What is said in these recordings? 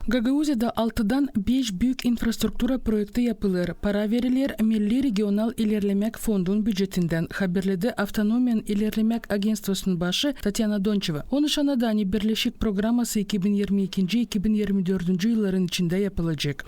Гагаузияда 6-дан 5 büyük infrastruktura projekti yapılır. Para verilir Milli Regional İlerlemek Fondun büdjetinden, haberledi Автономиyan İlerlemek Agentstvosunun başı Tatyana Doncheva. Onu Şanadani Birleşik Programması 2022-2024 yılların içinde yapılacak.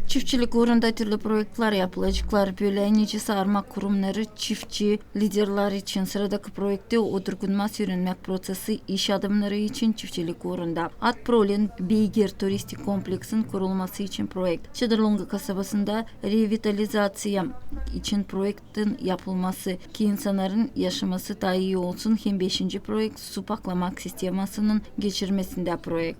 Çiftçilik uğrunda türlü projeler yapılacaklar. Böylece sarmak kurumları çiftçi liderler için sıradaki projekte oturgunmaz öğrenmek prosesi iş adımları için çiftçilik uğrunda. Atprol'ün Beygir turistik kompleksin kurulması için projekt. Çıdırlunga kasabasında revitalizasyya için projektin yapılması ki insanların yaşaması daha iyi olsun. Hem 5. projekt su paklamak sistemasının geçirmesinde projekt.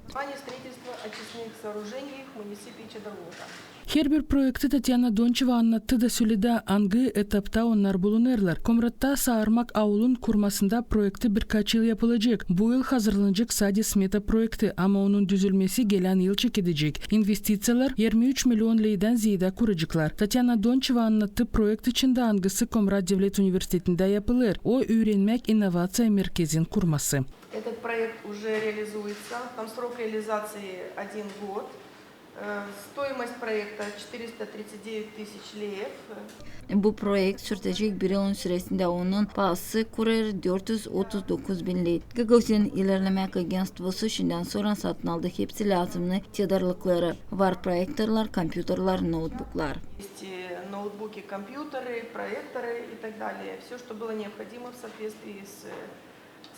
Her bir projekti Tatyana Doncheva anlattı da söyledi hangi etapta onlar bulunurlar. Komrat'ta Sağırmak Avul'un kurmasında projekti birkaç yıl yapılacak. Bu yıl hazırlanacak sadece smeta projekti ama onun düzülmesi gelen yıl çekecek. İnvestisiyalar 23 milyon leyden ziyade kuracaklar. Tatyana Doncheva anlattı projekt içinde hangisi Komrat Devlet Üniversitesi'nde yapılır. O öğrenmek inovasyon merkezin kurması. Этот проект уже реализуется. Там срок реализации 1 год. Стоимость проекта 439 тысяч леев. Bu projekt sürecek bir yılın süresinde onun pahası kurar 439 bin lei. Gagauziyan İlerlemek Agentstvosu şimdiden sonra satın aldı hepsi lazımlı tedarlıkları. Var проекторлар, компьютерlar, ноутбуклар. Ноутбуки, компьютеры, проекторы и так далее. Все, что было необходимо в соответствии с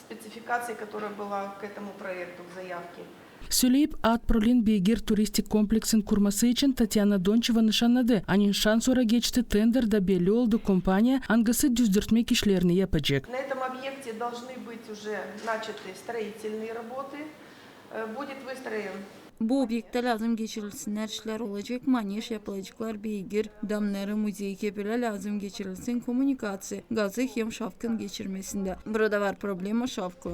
спецификацией, которая была к этому проекту в заявке. Söyleyip Atprol'ün Beygir turistik kompleksin kurması için Tatyana Doncheva nişanladı. Anişan sonra geçti tender da belli oldu kompanya hangisi düzdürtmek işlerini yapacak. На этом объекте должны быть уже начаты строительные работы. Будет выстроен. Bu obyekte lazım geçirilsinler işler olacak, manyeş yapılacaklar, beygir, damları, müziği kepeler lazım geçirilsin, kommunikasyon, gazı hem şafkın geçirmesinde. Burada var problema şafkı.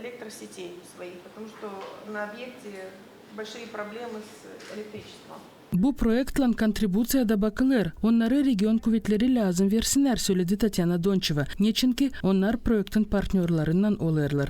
Электросетей своих, потому что на объекте большие проблемы с электричеством. Bu projektlan kontributsiyada bakılır. Onları region kuvvetleri lazım versinler söyledi Tatyana Doncheva. Niçinki onlar projektin partnerlerinden olurlar.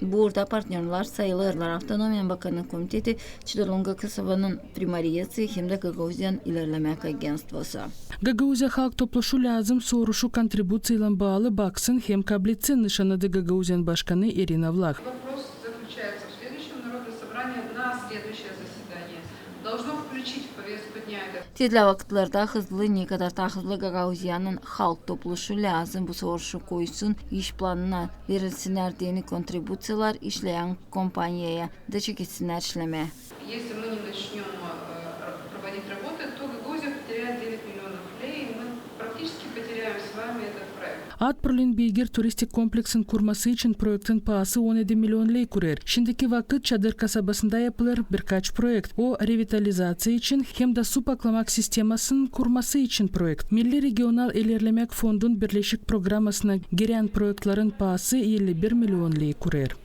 Burada partnerler sayılırlar. Автономиyan Bakanı Komiteti Çıdırlunga kasabanın primariyası hem de Gagauziyan İlerlemek Agentstvosu. Gagauzya halk topluşu lazım soruşu kontributsiyla bağlı baksın hem kabul etsin nişanladı Gagauziyan Başkanı Irina Vlach. Вопрос заключается в следующем народное собрание на следующее заседание должно включить в повестку дня это. Tezli vakitlerde hızlı ne kadar da hızlı Gagauziyanın halk topluşu lazım bu soruşu koysun iş planına verilsinler deni kontributsiyalar işleyen kompanyaya da çekilsinler işleme. Если мы не начнем проводить работы, то Гагаузия потеряет 9 миллионов лей, и мы практически потеряем с вами этот проект. Atprol'ün Beygir turistik kompleksin kurması için projektin pahası 17 milyon lei kurar. Şimdiki vakit Çadır kasabasında yapılır birkaç projekt. O revitalizasyya için hem de su paklamak sistemasının kurması için projekt. Milli Regional İlerlemek Fondun Birleşik Programmasına giren projektlerin pahası 51 milyon lei kurar.